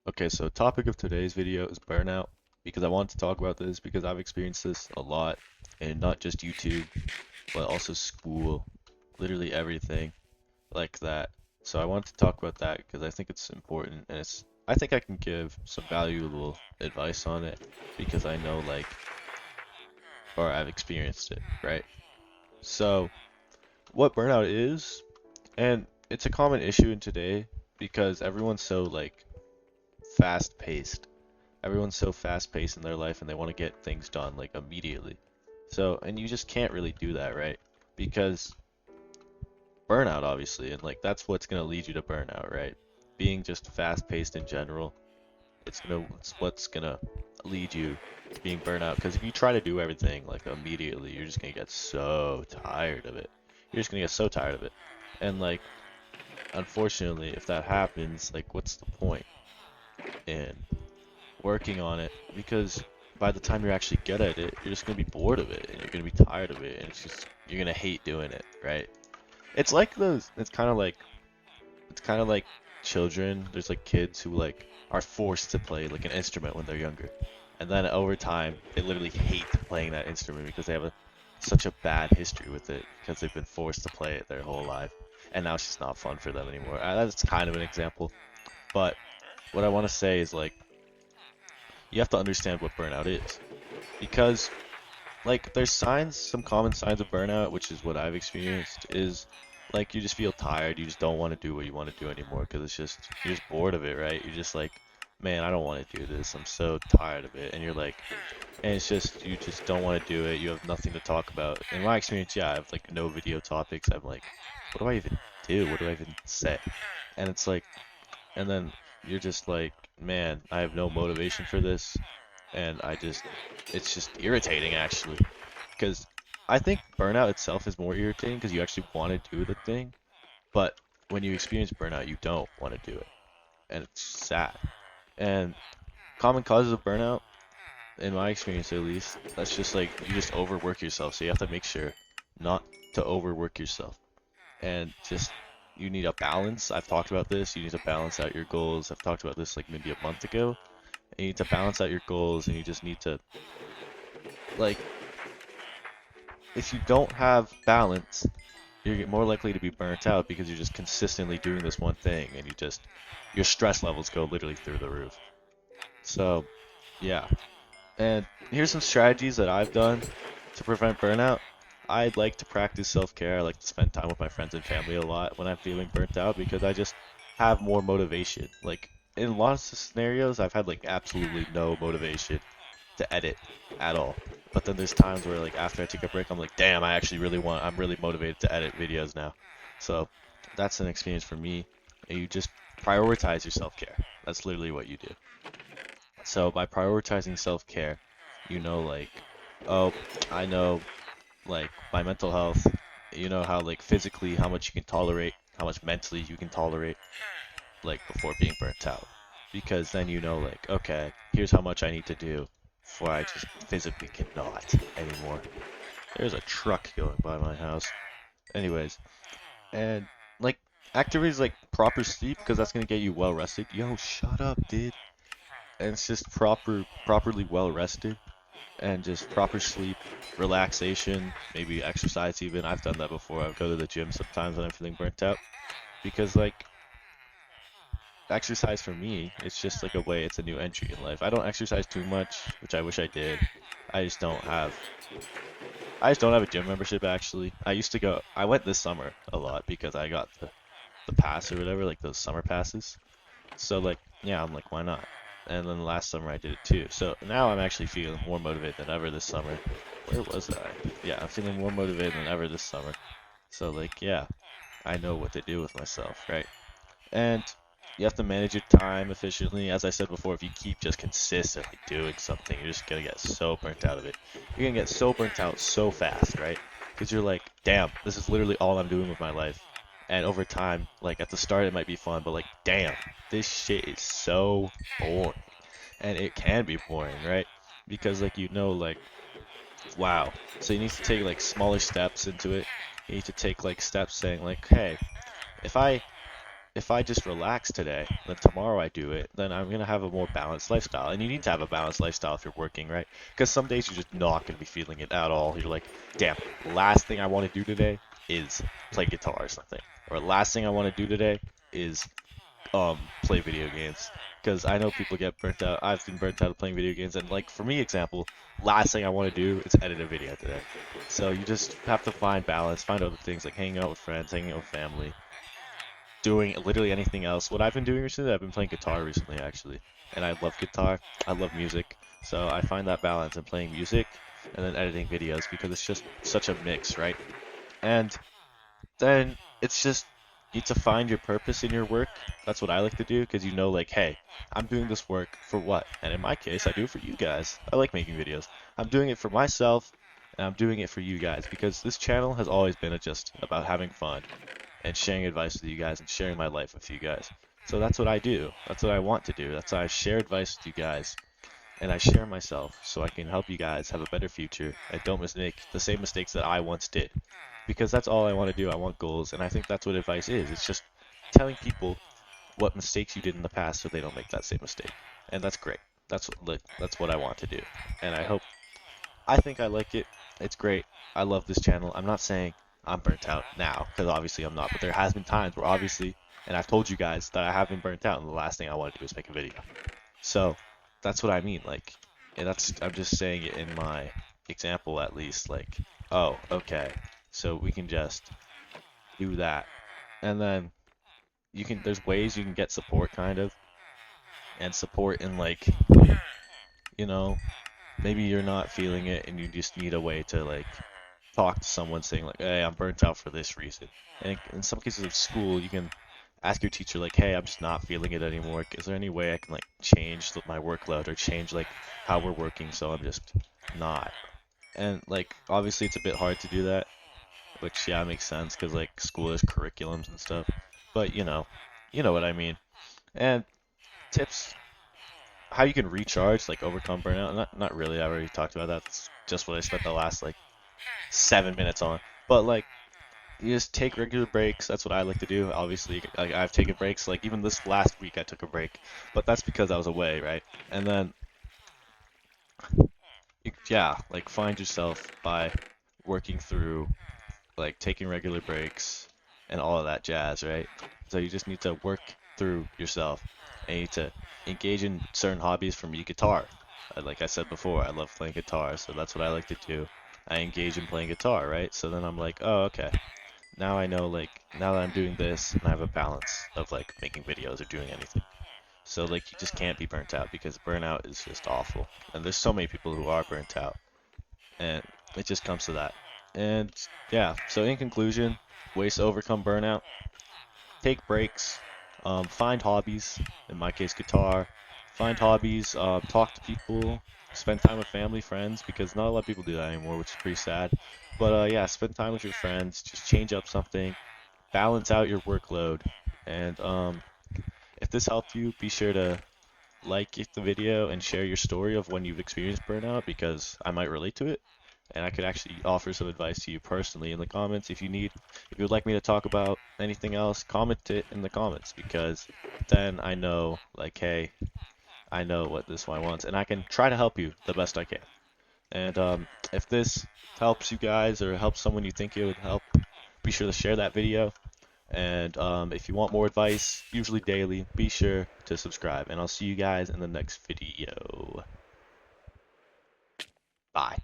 Okay, so topic of today's video is burnout because I wanted to talk about this because I've experienced this a lot and not just YouTube, but also school, literally everything like that. So I wanted to talk about that because I think it's important and I think I can give some valuable advice on it because I know or I've experienced it, right? So what burnout is, and it's a common issue in today because everyone's so fast paced. Everyone's so fast paced in their life and they want to get things done like immediately. So, and you just can't really do that, right? Because burnout, obviously, and that's what's going to lead you to burnout, right? Being just fast paced in general, it's what's going to lead you to being burnout. Because if you try to do everything like immediately, you're just going to get so tired of it. You're just going to get so tired of it. And unfortunately, if that happens, what's the point in working on it? Because by the time you're actually good at it, you're just gonna be bored of it and you're gonna be tired of it and you're gonna hate doing it, right? It's like those it's kind of like children. There's kids who are forced to play an instrument when they're younger. And then over time, they literally hate playing that instrument because they have such a bad history with it because they've been forced to play it their whole life. And now it's just not fun for them anymore. That's kind of an example. But what I want to say is you have to understand what burnout is. Because there's some common signs of burnout, which is what I've experienced, is you just feel tired, you just don't want to do what you want to do anymore because you're just bored of it, right? You're just man, I don't want to do this. I'm so tired of it. And and it's just you just don't want to do it. You have nothing to talk about. In my experience, yeah, I have no video topics. I'm what do I even do? What do I even say? And it's and then you're just man, I have no motivation for this, and it's just irritating actually, because I think burnout itself is more irritating because you actually want to do the thing, but when you experience burnout, you don't want to do it, and it's sad. And common causes of burnout, in my experience at least, that's just you just overwork yourself, so you have to make sure not to overwork yourself, and just you need a balance. I've talked about this. You need to balance out your goals. I've talked about this maybe a month ago. And you need to balance out your goals, and you just need to like if you don't have balance, you're more likely to be burnt out because you're just consistently doing this one thing, and your stress levels go literally through the roof. So, yeah. And here's some strategies that I've done to prevent burnout. I'd like to practice self-care. I like to spend time with my friends and family a lot when I'm feeling burnt out because I just have more motivation. In lots of scenarios, I've had absolutely no motivation to edit at all. But then there's times where after I take a break, I'm damn, I'm really motivated to edit videos now. So that's an experience for me. And you just prioritize your self-care. That's literally what you do. So by prioritizing self-care, you know oh, I know my mental health, you know how physically how much you can tolerate, how much mentally you can tolerate before being burnt out. Because then you know okay, here's how much I need to do before I just physically cannot anymore. There's a truck going by my house. Anyways, and like activities like proper sleep because that's gonna get you well rested. Yo, shut up, dude. And it's just properly well rested and just proper sleep, relaxation, maybe exercise even. I've done that before. I go to the gym sometimes when I'm feeling burnt out because exercise for me, it's just a way, it's a new entry in life. I don't exercise too much, which I wish I did. I just don't have I just don't have a gym membership actually. I went this summer a lot because I got the pass or whatever, those summer passes. So yeah, I'm why not? And then last summer I did it too. So now I'm actually feeling more motivated than ever this summer. Where was I? Yeah, I'm feeling more motivated than ever this summer. So yeah, I know what to do with myself, right? And you have to manage your time efficiently. As I said before, if you keep just consistently doing something, you're just gonna get so burnt out of it. You're gonna get so burnt out so fast, right? Because you're damn, this is literally all I'm doing with my life. And over time, at the start it might be fun, but damn, this shit is so boring. And it can be boring, right? Because wow. So you need to take smaller steps into it. You need to take steps saying hey, if I if I just relax today, then tomorrow I do it, then I'm gonna have a more balanced lifestyle. And you need to have a balanced lifestyle if you're working, right? Because some days you're just not gonna be feeling it at all. You're like, damn, last thing I want to do today is play guitar or something. Or last thing I want to do today is play video games. Because I know people get burnt out. I've been burnt out of playing video games, and like for me, example, last thing I want to do is edit a video today. So you just have to find balance, find other things like hanging out with friends, hanging out with family, doing literally anything else. What I've been doing recently, I've been playing guitar recently actually, and I love guitar. I love music, so I find that balance in playing music and then editing videos because it's just such a mix, right? And then it's just you need to find your purpose in your work. That's what I like to do because you know, like, hey, I'm doing this work for what? And in my case, I do it for you guys. I like making videos. I'm doing it for myself, and I'm doing it for you guys because this channel has always been just about having fun and sharing advice with you guys and sharing my life with you guys. So that's what I do. That's what I want to do. That's why I share advice with you guys and I share myself so I can help you guys have a better future and don't make the same mistakes that I once did. Because that's all I want to do. I want goals, and I think that's what advice is. It's just telling people what mistakes you did in the past so they don't make that same mistake. And that's great. That's what I want to do. And I think I like it. It's great. I love this channel. I'm not saying I'm burnt out now, because obviously I'm not, but there has been times where obviously, and I've told you guys that I have been burnt out, and the last thing I want to do is make a video. So that's what I mean. Like, and I'm just saying it in my example at least. Like, oh, okay, so we can just do that, and then there's ways you can get support kind of, and support in like, you know, maybe you're not feeling it and you just need a way to like talk to someone saying like, hey, I'm burnt out for this reason. And in some cases of school, you can ask your teacher like, hey, I'm just not feeling it anymore. Is there any way I can like change my workload or change like how we're working so I'm just not? And like obviously it's a bit hard to do that, which yeah makes sense because like school has curriculums and stuff. But you know what I mean. And tips how you can recharge, like overcome burnout. Not really. I already talked about that. That's just what I spent the last like 7 minutes on. But like you just take regular breaks. That's what I like to do. Obviously, like I've taken breaks. Like even this last week, I took a break, but that's because I was away, right? And then, yeah, like find yourself by working through, like taking regular breaks and all of that jazz, right? So you just need to work through yourself, and you need to engage in certain hobbies. For me, guitar. Like I said before, I love playing guitar, so that's what I like to do. I engage in playing guitar, right? So then I'm like, oh, okay. Now I know, like, now that I'm doing this and I have a balance of like making videos or doing anything. So like you just can't be burnt out because burnout is just awful. And there's so many people who are burnt out and it just comes to that. And yeah, so in conclusion, ways to overcome burnout, take breaks, find hobbies, in my case guitar, find hobbies, talk to people, spend time with family, friends, because not a lot of people do that anymore, which is pretty sad. But yeah, spend time with your friends, just change up something, balance out your workload. And if this helped you, be sure to like the video and share your story of when you've experienced burnout because I might relate to it. And I could actually offer some advice to you personally in the comments if you need. If you would like me to talk about anything else, comment it in the comments because then I know, like, hey, I know what this one wants, and I can try to help you the best I can. And if this helps you guys or helps someone you think it would help, be sure to share that video. And if you want more advice, usually daily, be sure to subscribe. And I'll see you guys in the next video. Bye.